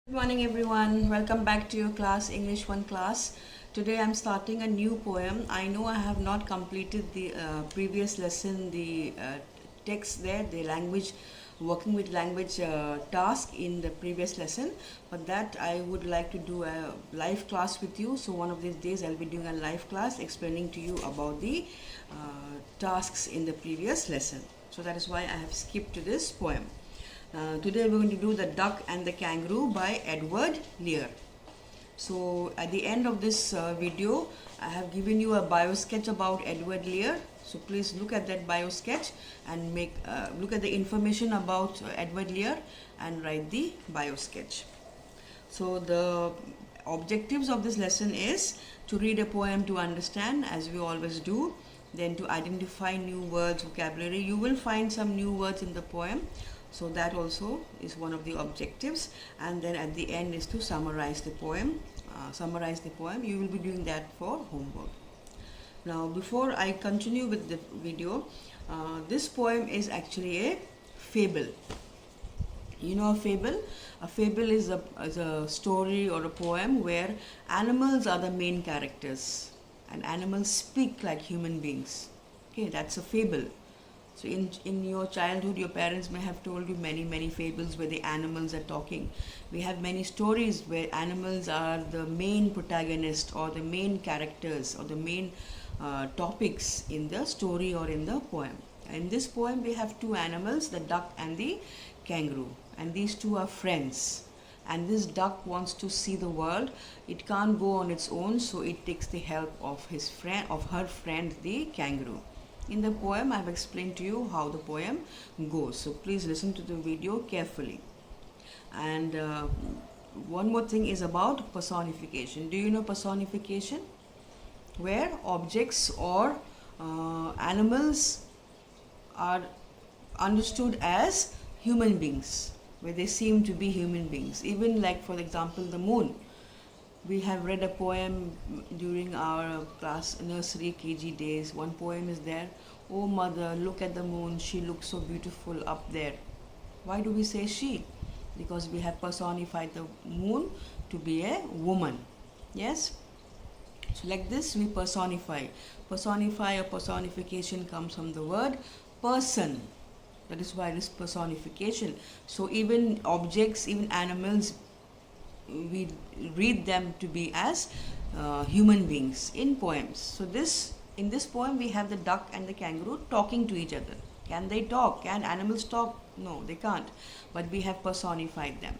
Good morning everyone. Welcome back to your class, English 1 class. Today I'm starting a new poem. I know I have not completed the previous lesson, the text there, the language, working with language task in the previous lesson, but that I would like to do a live class with you. So one of these days I'll be doing a live class explaining to you about the tasks in the previous lesson. So that is why I have skipped to this poem. Today we're going to do The Duck and the Kangaroo by Edward Lear. So at the end of this video, I have given you a bio sketch about Edward Lear. So please look at that bio sketch and look at the information about Edward Lear and write the bio sketch. So the objectives of this lesson is to read a poem to understand, as we always do, then to identify new words, vocabulary. You will find some new words in the poem. So that also is one of the objectives, and then at the end is to summarize the poem. You will be doing that for homework. Now before I continue with the video, this poem is actually a fable. You know a fable? A fable is a story or a poem where animals are the main characters and animals speak like human beings. Okay, that's a fable. So in your childhood, your parents may have told you many fables where the animals are talking. We have many stories where animals are the main protagonist or the main characters or the main topics in the story or in the poem. In this poem, we have two animals, the duck and the kangaroo. And these two are friends. And this duck wants to see the world. It can't go on its own, so it takes the help of her friend, the kangaroo. In the poem, I have explained to you how the poem goes. So please listen to the video carefully. And one more thing is about personification. Do you know personification? Where objects or animals are understood as human beings, where they seem to be human beings. Even like, for example, the moon. We have read a poem during our class nursery KG days. One poem is there. Oh mother, look at the moon. She looks so beautiful up there. Why do we say she? Because we have personified the moon to be a woman. Yes? So like this we personify. Personify or personification comes from the word person. That is why it is personification. So even objects, even animals, we read them to be as human beings in poems. So in this poem we have the duck and the kangaroo talking to each other. Can they talk? Can animals talk? No, they can't. But we have personified them.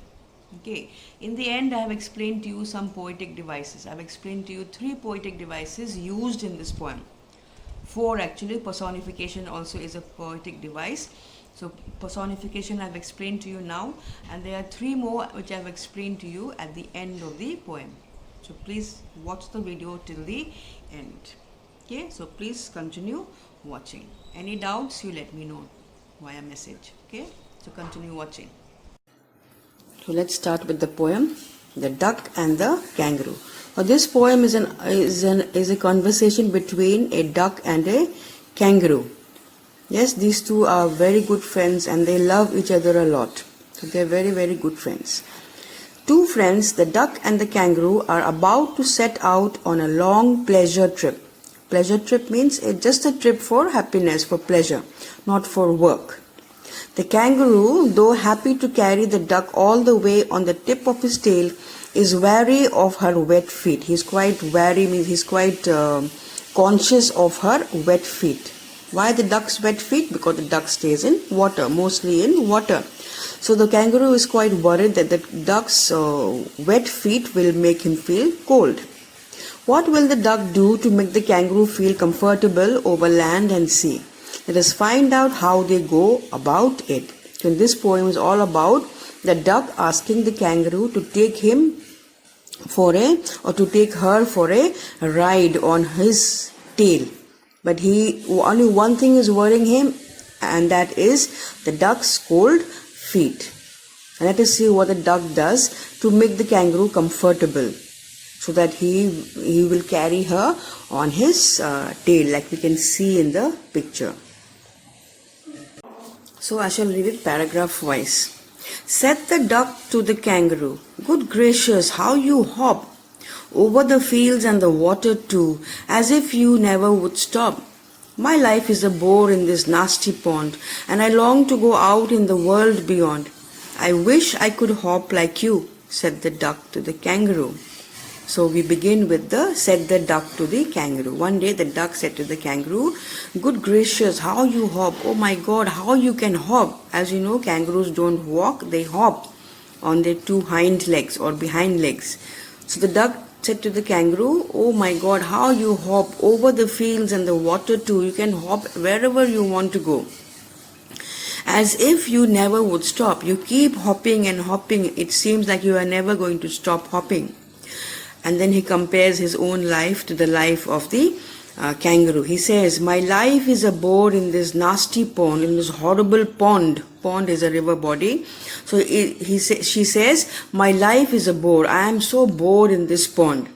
Okay. In the end, I have explained to you some poetic devices. I have explained to you 3 poetic devices used in this poem. 4 actually. Personification also is a poetic device. So personification I have explained to you now, and there are 3 more which I have explained to you at the end of the poem. So please watch the video till the end. Okay, so please continue watching. Any doubts, you let me know via message. Okay, so continue watching. So let's start with the poem, The Duck and the Kangaroo. Now this poem is a conversation between a duck and a kangaroo. Yes, these two are very good friends and they love each other a lot. So they're very good friends. 2 friends, the duck and the kangaroo, are about to set out on a long pleasure trip. Pleasure trip means just a trip for happiness, for pleasure, not for work. The kangaroo, though happy to carry the duck all the way on the tip of his tail, is wary of her wet feet. He's quite wary, means he's quite conscious of her wet feet. Why the duck's wet feet? Because the duck stays in water, mostly in water. So the kangaroo is quite worried that the duck's wet feet will make him feel cold. What will the duck do to make the kangaroo feel comfortable over land and sea? Let us find out how they go about it. So this poem is all about the duck asking the kangaroo to take him or to take her for a ride on his tail. But only one thing is worrying him, and that is the duck's cold feet. And let us see what the duck does to make the kangaroo comfortable, so that he will carry her on his tail, like we can see in the picture. So I shall read it paragraph wise. Said the duck to the kangaroo, "Good gracious, how you hop over the fields and the water too, as if you never would stop. My life is a bore in this nasty pond, and I long to go out in the world beyond. I wish I could hop like you," said the duck to the kangaroo. So we begin with the said the duck to the kangaroo. One day the duck said to the kangaroo, "Good gracious, how you hop. Oh my God, how you can hop." As you know, kangaroos don't walk, they hop on their two hind legs or behind legs. So the duck said to the kangaroo, "Oh my God, how you hop over the fields and the water too. You can hop wherever you want to go. As if you never would stop. You keep hopping and hopping. It seems like you are never going to stop hopping." And then he compares his own life to the life of the kangaroo. He says, "My life is a bore in this nasty pond, in this horrible pond." Pond is a river body. So she says, "My life is a bore. I am so bored in this pond.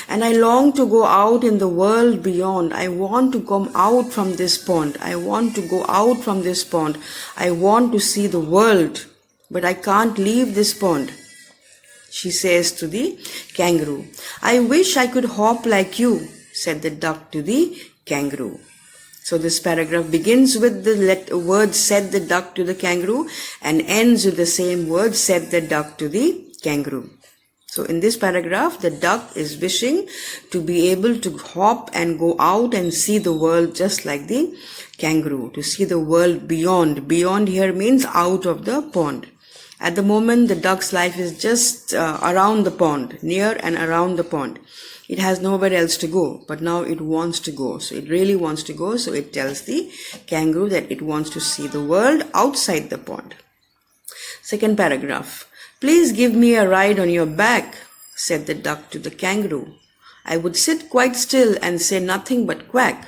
And I long to go out in the world beyond. I want to come out from this pond. I want to go out from this pond. I want to see the world. But I can't leave this pond." She says to the kangaroo. "I wish I could hop like you," said the duck to the kangaroo. So this paragraph begins with the word "said the duck to the kangaroo" and ends with the same word "said the duck to the kangaroo." So in this paragraph, the duck is wishing to be able to hop and go out and see the world just like the kangaroo, to see the world beyond. Beyond here means out of the pond. At the moment, the duck's life is just around the pond, near and around the pond. It has nowhere else to go, but now it wants to go. So it really wants to go. So it tells the kangaroo that it wants to see the world outside the pond. Second paragraph. "Please give me a ride on your back," said the duck to the kangaroo. "I would sit quite still and say nothing but quack."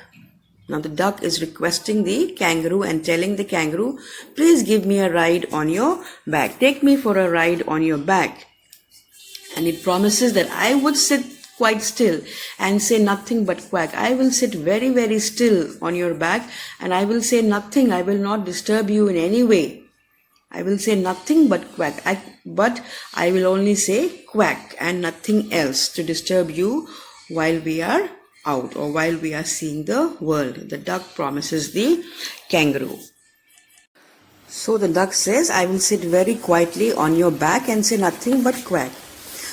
Now the duck is requesting the kangaroo and telling the kangaroo, "Please give me a ride on your back. Take me for a ride on your back." And it promises that I would sit quite still and say nothing but quack. I will sit very, very still on your back and I will say nothing. I will not disturb you in any way. I will say nothing but quack. But I will only say quack and nothing else to disturb you while we are out or while we are seeing the world. The duck promises the kangaroo. So the duck says, "I will sit very quietly on your back and say nothing but quack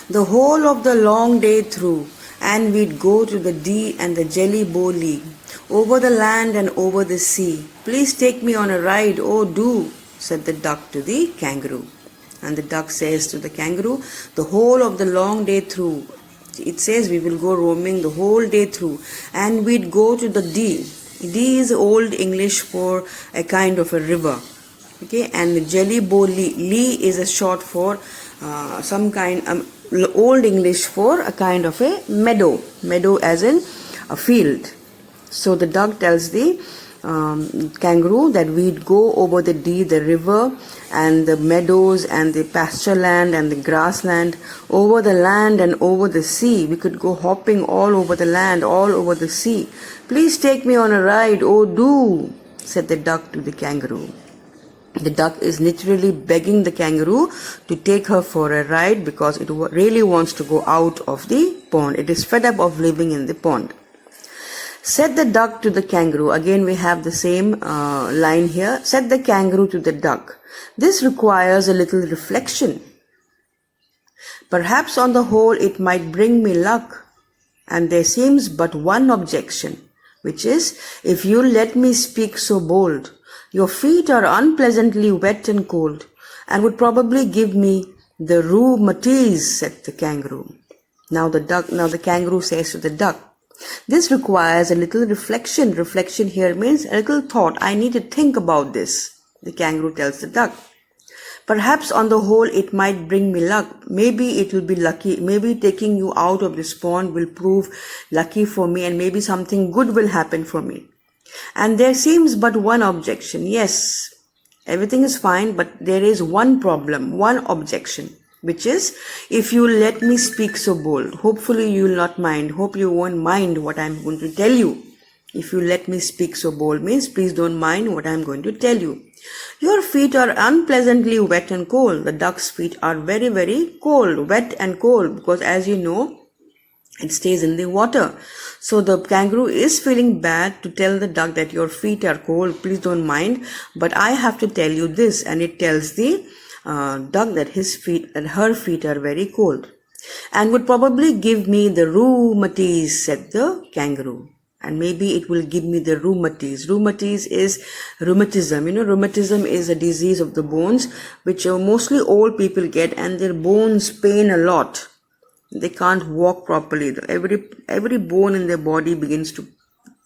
the whole of the long day through, and we'd go to the Dee and the Jelly Bow Lee, over the land and over the sea. Please take me on a ride, oh do," said the duck to the kangaroo. And the duck says to the kangaroo, "The whole of the long day through." It says we will go roaming the whole day through, and we'd go to the Dee. Dee is old English for a kind of a river. Okay, and the Jelly Bow Lee. Lee is a short for some kind, old English for a kind of a meadow. Meadow as in a field. So the duck tells the kangaroo that we'd go over the Dee, the river, and the meadows and the pasture land and the grassland, over the land and over the sea. We could go hopping all over the land, all over the sea. "Please take me on a ride, oh do," said the duck to the kangaroo. The duck is literally begging the kangaroo to take her for a ride because it really wants to go out of the pond. It is fed up of living in the pond. Said the duck to the kangaroo. Again we have the same line here. Said the kangaroo to the duck, "This requires a little reflection. Perhaps on the whole it might bring me luck. And there seems but one objection, which is, if you'll let me speak so bold. Your feet are unpleasantly wet and cold, and would probably give me the rheumatiz," said the kangaroo. Now the kangaroo says to the duck, "This requires a little reflection." Reflection here means a little thought. I need to think about this. The kangaroo tells the duck, "Perhaps on the whole it might bring me luck. Maybe it will be lucky. Maybe taking you out of this pond will prove lucky for me, and maybe something good will happen for me. And there seems but one objection. Yes, everything is fine, but there is one problem, one objection, which is, if you let me speak so bold. Hopefully you will not mind. Hope you won't mind what I'm going to tell you. If you let me speak so bold means please don't mind what I'm going to tell you. Your feet are unpleasantly wet and cold. The duck's feet are very, very cold, wet and cold, because as you know, it stays in the water. So the kangaroo is feeling bad to tell the duck that your feet are cold. Please don't mind, but I have to tell you this. And it tells the duck that her feet are very cold, and would probably give me the rheumatiz, said the kangaroo. And maybe it will give me the rheumatiz. Rheumatiz is rheumatism. Rheumatism is a disease of the bones, which mostly old people get, and their bones pain a lot. They can't walk properly. Every bone in their body begins to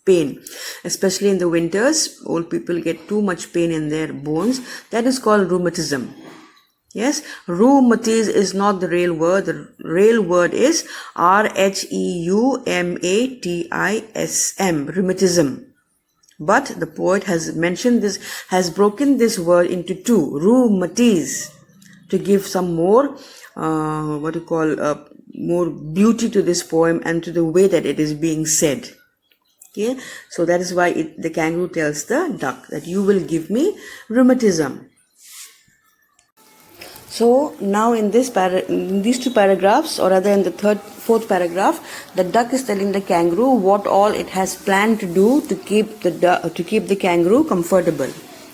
pain, especially in the winters. Old people get too much pain in their bones. That is called rheumatism. Yes, rheumatiz is not the real word. The real word is rheumatism, rheumatism. But the poet has broken this word into two, rheumatiz, to give some more, more beauty to this poem and to the way that it is being said. Okay, so that is why the kangaroo tells the duck that you will give me rheumatism. So now in these two paragraphs, or rather in the fourth paragraph, the duck is telling the kangaroo what all it has planned to do to keep the kangaroo comfortable.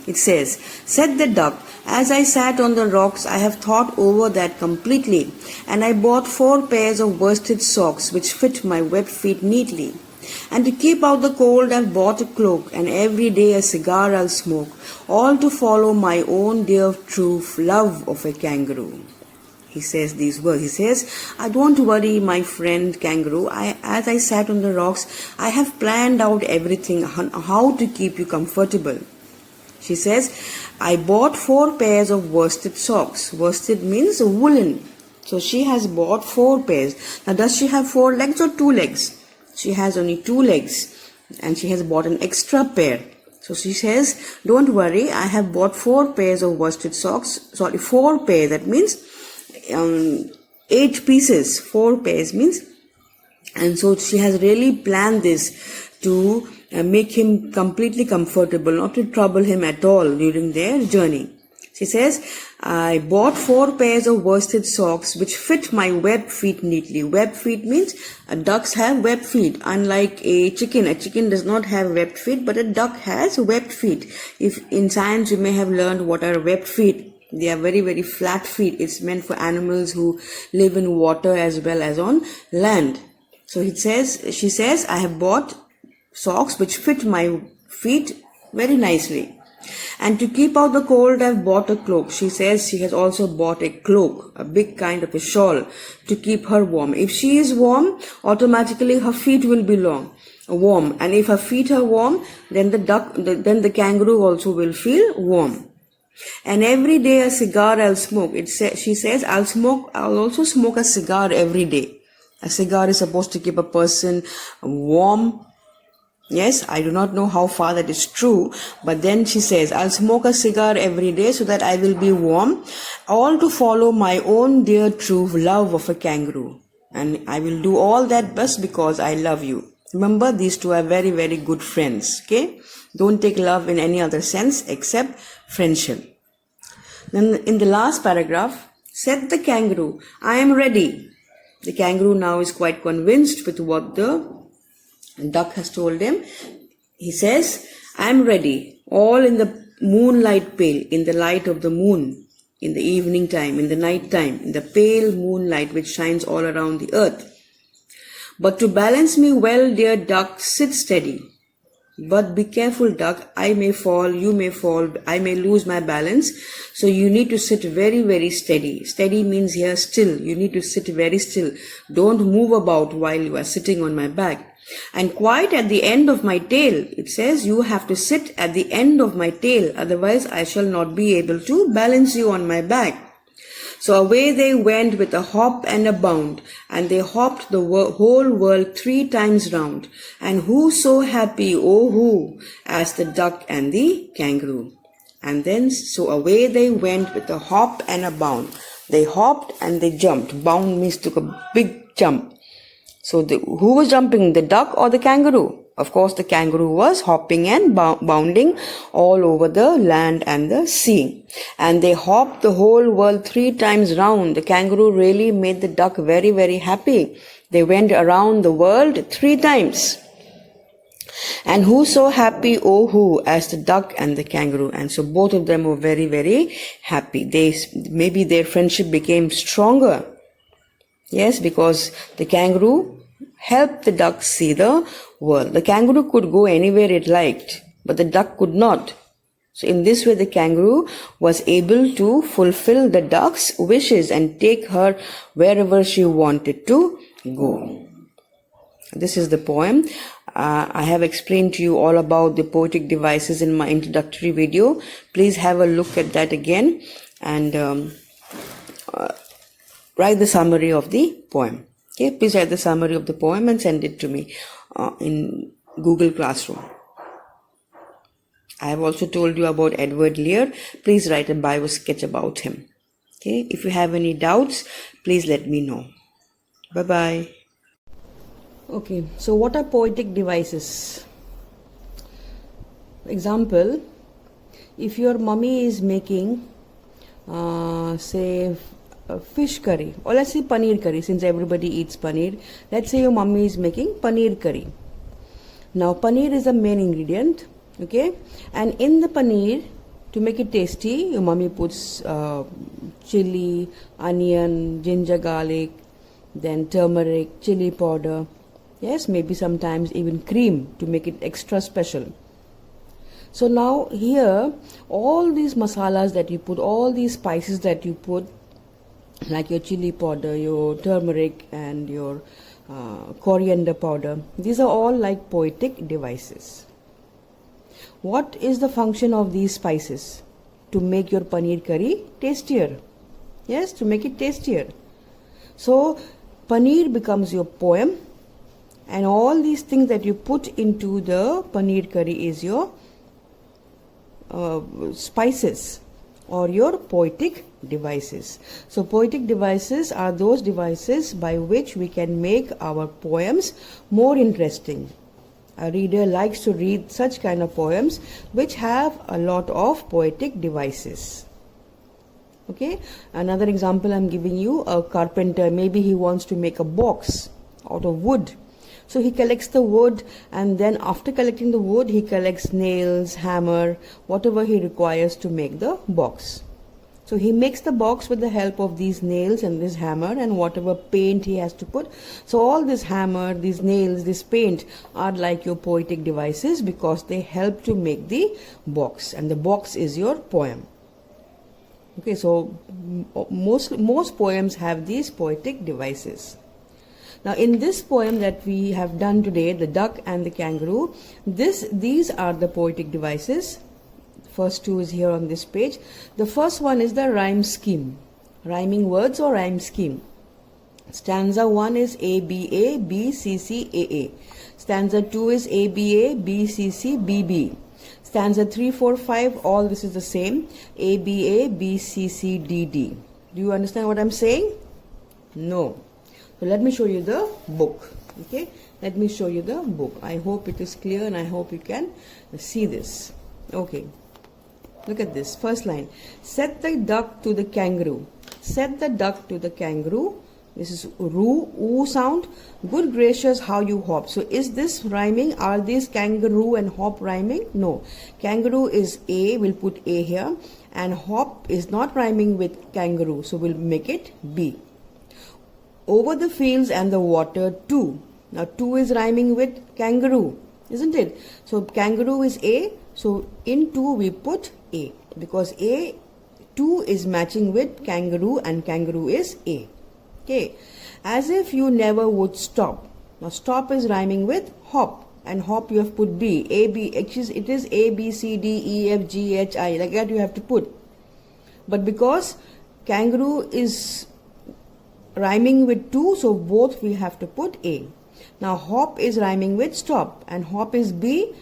It says, said the duck, as I sat on the rocks, I have thought over that completely, and I bought 4 pairs of worsted socks which fit my webbed feet neatly. And to keep out the cold, I've bought a cloak, and every day a cigar I'll smoke, all to follow my own dear true love of a kangaroo. He says these words. He says, don't worry, my friend kangaroo. As I sat on the rocks, I have planned out everything, how to keep you comfortable. She says, I bought 4 pairs of worsted socks. Worsted means woolen. So she has bought 4 pairs. Now, does she have 4 legs or 2 legs? She has only 2 legs, and she has bought an extra pair. So she says, don't worry, I have bought 4 pairs of worsted socks. 4 pairs. That means 8 pieces. 4 pairs means, and so she has really planned this to make him completely comfortable, not to trouble him at all during their journey. She says, I bought 4 pairs of worsted socks which fit my webbed feet neatly. Webbed feet means ducks have webbed feet. Unlike a chicken does not have webbed feet, but a duck has webbed feet. If in science you may have learned what are webbed feet. They are very, very flat feet. It's meant for animals who live in water as well as on land. So she says, I have bought socks which fit my feet very nicely. And to keep out the cold, I've bought a cloak. She says she has also bought a cloak, a big kind of a shawl, to keep her warm. If she is warm, automatically her feet will be warm. And if her feet are warm, then the kangaroo also will feel warm. And every day a cigar I'll smoke. She says, I'll also smoke a cigar every day. A cigar is supposed to keep a person warm. Yes, I do not know how far that is true, but then she says, I'll smoke a cigar every day so that I will be warm, all to follow my own dear true love of a kangaroo. And I will do all that just because I love you. Remember, these two are very, very good friends, okay? Don't take love in any other sense except friendship. Then in the last paragraph, said the kangaroo, I am ready. The kangaroo now is quite convinced with what the duck has told him. He says, I am ready, all in the moonlight pale, in the light of the moon, in the evening time, in the night time, in the pale moonlight which shines all around the earth. But to balance me well, dear duck, sit steady. But be careful, duck, I may fall, you may fall, I may lose my balance. So you need to sit very, very steady. Steady means here still. You need to sit very still. Don't move about while you are sitting on my back. And quite at the end of my tail, it says you have to sit at the end of my tail, otherwise I shall not be able to balance you on my back. So away they went with a hop and a bound, and they hopped the whole world 3 times round. And who so happy, oh who, as the duck and the kangaroo. And then so away they went with a hop and a bound. They hopped and they jumped. Bound means took a big jump. So who was jumping, the duck or the kangaroo? Of course, the kangaroo was hopping and bounding all over the land and the sea. And they hopped the whole world 3 times round. The kangaroo really made the duck very, very happy. They went around the world 3 times. And who so happy, oh who, as the duck and the kangaroo. And so both of them were very, very happy. Maybe their friendship became stronger. Yes, because the kangaroo helped the duck see the world. The kangaroo could go anywhere it liked, but the duck could not. So in this way, the kangaroo was able to fulfill the duck's wishes and take her wherever she wanted to go. This is the poem. I have explained to you all about the poetic devices in my introductory video. Please have a look at that again and write the summary of the poem. Okay, please write the summary of the poem and send it to me in Google Classroom. I have also told you about Edward Lear. Please write a bio sketch about him. Okay, if you have any doubts, please let me know. Bye-bye. Okay, so what are poetic devices? Example, if your mummy is making, say, fish curry, or let's say paneer curry, since everybody eats paneer. Let's say your mummy is making paneer curry. Now, paneer is the main ingredient, okay? And in the paneer, to make it tasty, your mummy puts chili, onion, ginger, garlic, then turmeric, chili powder. Yes, maybe sometimes even cream to make it extra special. So now here, all these masalas that you put, all these spices that you put, like your chili powder, your turmeric and your coriander powder, these are all like poetic devices. What is the function of these spices? To make your paneer curry tastier. Yes, to make it tastier. So paneer becomes your poem, and all these things that you put into the paneer curry is your spices or your poetic devices. So poetic devices are those devices by which we can make our poems more interesting. A reader likes to read such kind of poems which have a lot of poetic devices. Okay, another example I'm giving you, a carpenter, maybe he wants to make a box out of wood. So he collects the wood, and then after collecting the wood, he collects nails, hammer, whatever he requires to make the box. So he makes the box with the help of these nails and this hammer and whatever paint he has to put. So all this hammer, these nails, this paint are like your poetic devices because they help to make the box, and the box is your poem. Okay, so most poems have these poetic devices. Now in this poem that we have done today, The Duck and the Kangaroo, these are the poetic devices. First two is here on this page. The first one is the rhyme scheme, rhyming words or rhyme scheme. Stanza 1 is ABA, BCC, AA. Stanza 2 is ABA, BCC, BB. Stanza 3, 4, 5, all this is the same, ABA, BCC, DD. Do you understand what I'm saying? No. So let me show you the book. Okay, let me show you the book. I hope it is clear and I hope you can see this. Okay, look at this first line. Set the duck to the kangaroo. Set the duck to the kangaroo. This is roo, oo sound. Good gracious, how you hop. So is this rhyming? Are these kangaroo and hop rhyming? No. Kangaroo is A, we'll put A here. And hop is not rhyming with kangaroo, so we'll make it B. Over the fields and the water too. Now 2 is rhyming with kangaroo, isn't it? So kangaroo is A, so in 2 we put A, because A, 2 is matching with kangaroo and kangaroo is A. Okay, as if you never would stop. Now stop is rhyming with hop, and hop you have put B. A, B, it is A, B, C, D, E, F, G, H, I, like that you have to put. But because kangaroo is rhyming with 2, so both we have to put A. Now hop is rhyming with stop, and hop is B,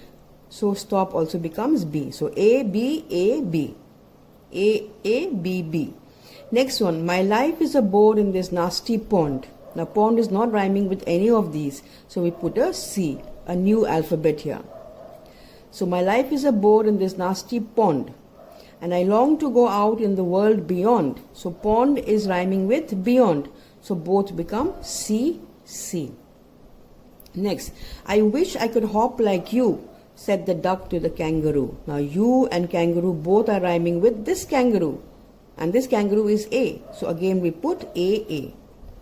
so stop also becomes B. So A, B, A, B. A, B, B. Next one, my life is a board in this nasty pond. Now pond is not rhyming with any of these, so we put a C. a new alphabet here. So my life is a boat in this nasty pond, and I long to go out in the world beyond. So pond is rhyming with beyond. So both become sea. Next, I wish I could hop like you, said the duck to the kangaroo. Now you and kangaroo both are rhyming with this kangaroo, and this kangaroo is A. So again we put A.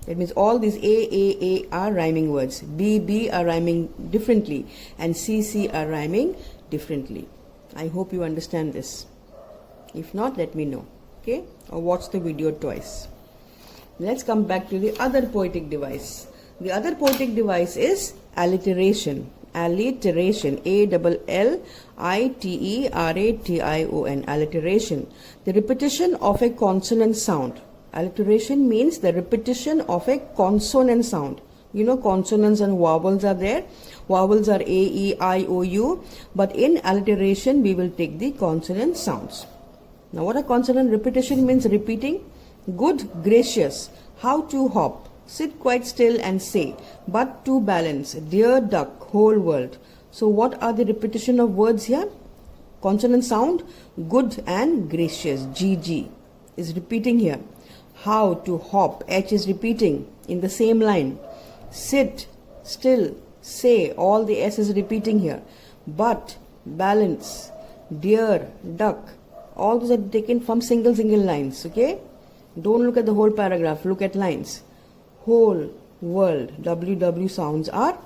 That means all these A are rhyming words. B are rhyming differently, and C are rhyming differently. I hope you understand this. If not, let me know, okay? Or watch the video twice. Let's come back to the other poetic device. The other poetic device is alliteration. Alliteration. ALLITERATION. Alliteration. The repetition of a consonant sound. Alliteration means the repetition of a consonant sound. You know, consonants and vowels are there. Vowels are A, E, I, O, U. But in alliteration, we will take the consonant sounds. Now, what a consonant repetition means? Repeating. Good, gracious. How to hop. Sit quite still and say. But to balance. Dear duck, whole world. So, what are the repetition of words here? Consonant sound. Good and gracious. GG is repeating here. How to hop. H is repeating in the same line. Sit, still, say. All the S is repeating here. But, balance, dear, duck. All those are taken from single lines. Okay? Don't look at the whole paragraph. Look at lines. Whole world. WW sounds are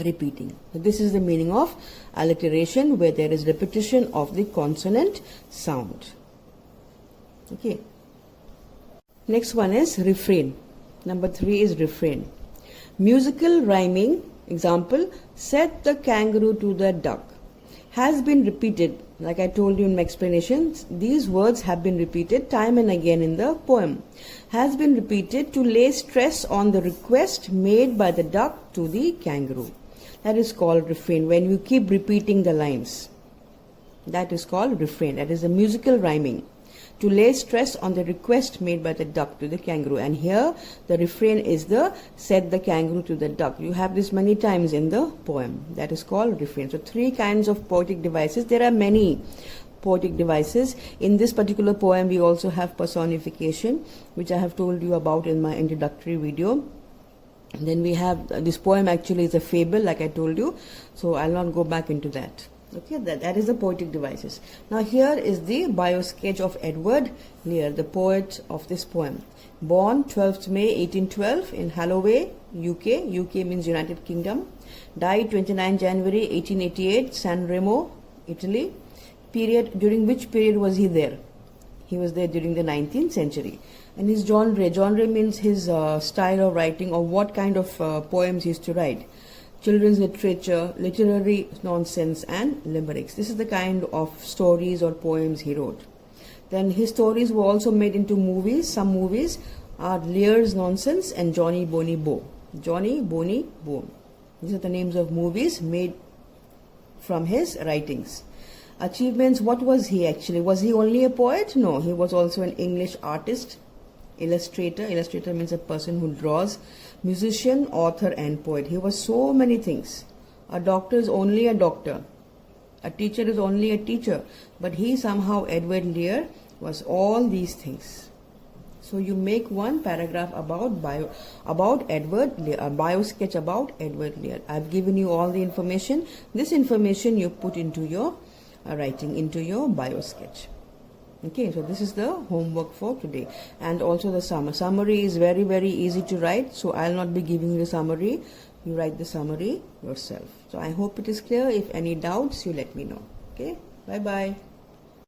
repeating. So this is the meaning of alliteration, where there is repetition of the consonant sound. Okay. Next one is refrain. Number 3 is refrain. Musical rhyming. Example, said the kangaroo to the duck. Has been repeated. Like I told you in my explanations, these words have been repeated time and again in the poem. Has been repeated to lay stress on the request made by the duck to the kangaroo. That is called refrain. When you keep repeating the lines, that is called refrain. That is a musical rhyming. To lay stress on the request made by the duck to the kangaroo. And here the refrain is the said the kangaroo to the duck. You have this many times in the poem. That is called refrain. So 3 kinds of poetic devices. There are many poetic devices. In this particular poem we also have personification, which I have told you about in my introductory video. And then we have this poem actually is a fable, like I told you. So I'll not go back into that. Okay, that is the poetic devices. Now here is the bio sketch of Edward Lear, the poet of this poem. Born 12th May 1812 in Holloway, UK. UK means United Kingdom. Died 29 January 1888, San Remo, Italy. During which period was he there? He was there during the 19th century. And his genre means his style of writing, or what kind of poems he used to write. Children's literature, literary nonsense, and limericks. This is the kind of stories or poems he wrote. Then his stories were also made into movies. Some movies are Lear's Nonsense and Johnny Bonny Bo. Johnny Bonny Bo. These are the names of movies made from his writings. Achievements, what was he actually? Was he only a poet? No, he was also an English artist, illustrator. Illustrator means a person who draws. Musician, author, and poet. He was so many things. A doctor is only a doctor. A teacher is only a teacher. But he somehow, Edward Lear, was all these things. So you make one paragraph about Edward Lear, a bio sketch about Edward Lear. I've given you all the information. This information you put into your writing, into your bio sketch. Okay, so this is the homework for today. And also the summary is very, very easy to write. So I'll not be giving you the summary. You write the summary yourself. So I hope it is clear. If any doubts, you let me know. Okay, bye-bye.